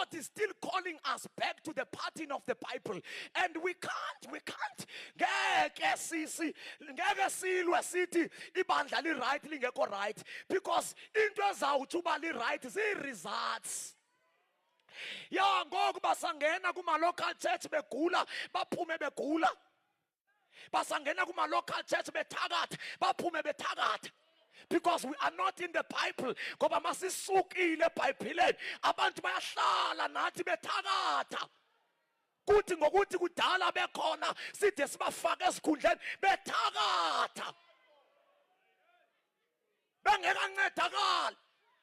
God is still calling us back to the pattern of the Bible. And we can't. Ngeke silwe sithi ibandla li right lingekho right, because into ezawuthi uba li right zii-results. Ya ngoku basangena kuma-local church begula baphume begula. Basangena kuma-local church bethakatha baphume bethakatha. Because we are not in the Bible. Ngoba masisukile eBhayibhileni abantu bayahlala nathi bethakatha. Kuthi ngokuthi kudala bekhona side sibafake esikhundleni bethakatha. Bengekancedakali.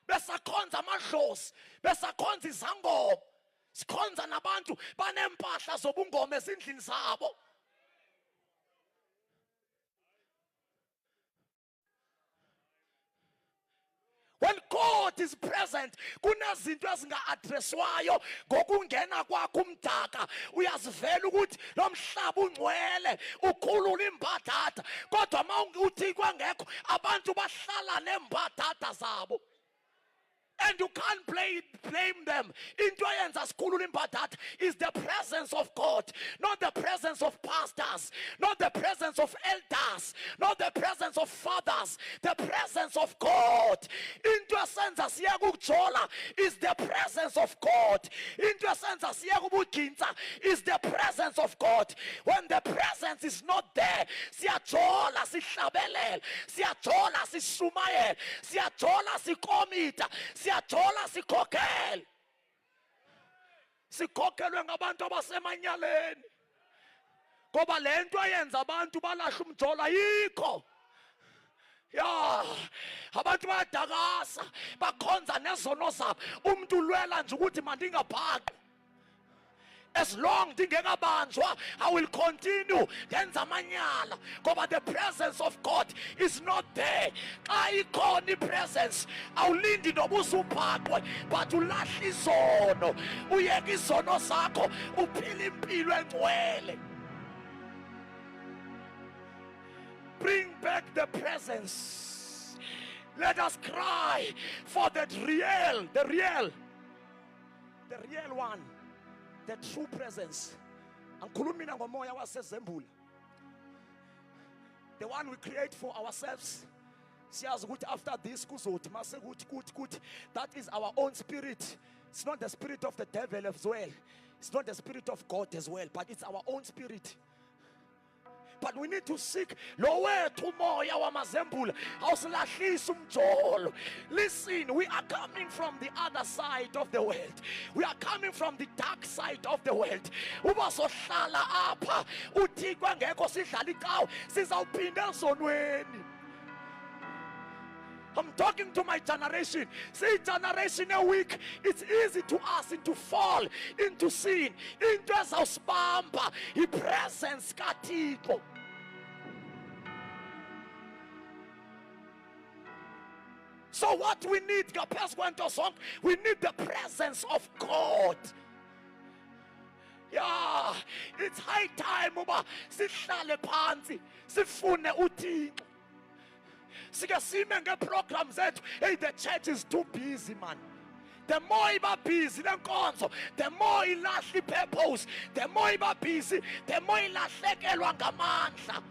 Besakhonza amadlozi, besakhonza izangoma. Sikhonza nabantu banempahla zobungoma ezindlini zabo. When God is present, kunezinto ezinga-addresswayo ngokungena kwakho umdaka. Uyazivela ukuthi lo mhlaba ungcwele ukhulula imbadada. Kodwa uthi kwangekho abantu bahlala nembadada zabo. And you can't blame them. Into eyenza sikhulula imbadada is the presence of God, not the presence of pastors, not the presence of elders, not the presence of fathers, the presence of God. Into esenza siyeke ukujola is the presence of God. Into esenza siyeke ubugintsa is the presence of God. When the presence is not there, siyajola sihlabelele, siyajola sishumayela, siyajola sikomita, siyajola sikhokhele. Sikhokhelwe ngabantu abasemanyaleni. Ngoba lento eyenza abantu balahla umjola yikho. Ya, abantu bayadakasa, bakhonza nezono zabo. Umuntu ulwela nje ukuthi mandingabhaqi. As long ndingekabanjwa, I will continue ndenza amanyala. Ngoba the presence of God is not there. Xa ikhona ipresence, awulindi noba usubhaqwe, but ulahla izono. Uyeka izono zakho, uphila impilo engcwele. Bring back the presence. Let us cry for the real one, the true presence. Angikhulumina ngomoya wasezembula. The one we create for ourselves. Siyazi ukuthi after this kuzothi mase kuthi that is our own spirit. It's not the spirit of the devil as well. It's not the spirit of God as well, but it's our own spirit. But we need to seek lo wethu umoya wamazembula awusilahlisa umjolo. Listen, we are coming from the other side of the world. We are coming from the dark side of the world. Uba sohlala apha uthi kwangekho sidlala ikawu sizawuphinda ezonweni. I'm talking to my generation. See, generation a week, it's easy to us to fall into sin, into ezawusibamba ipresence kaThixo. So what we need, we need the presence of God. Yeah, it's high time uba sihlale phansi sifune uThixo. Sike sime ngeprograms zethu. Hey, the church is too busy, man. The more iba busy lenkonzo, the more ilahla ipurpose. The more iba busy, the more ilahlekelwa ngamandla.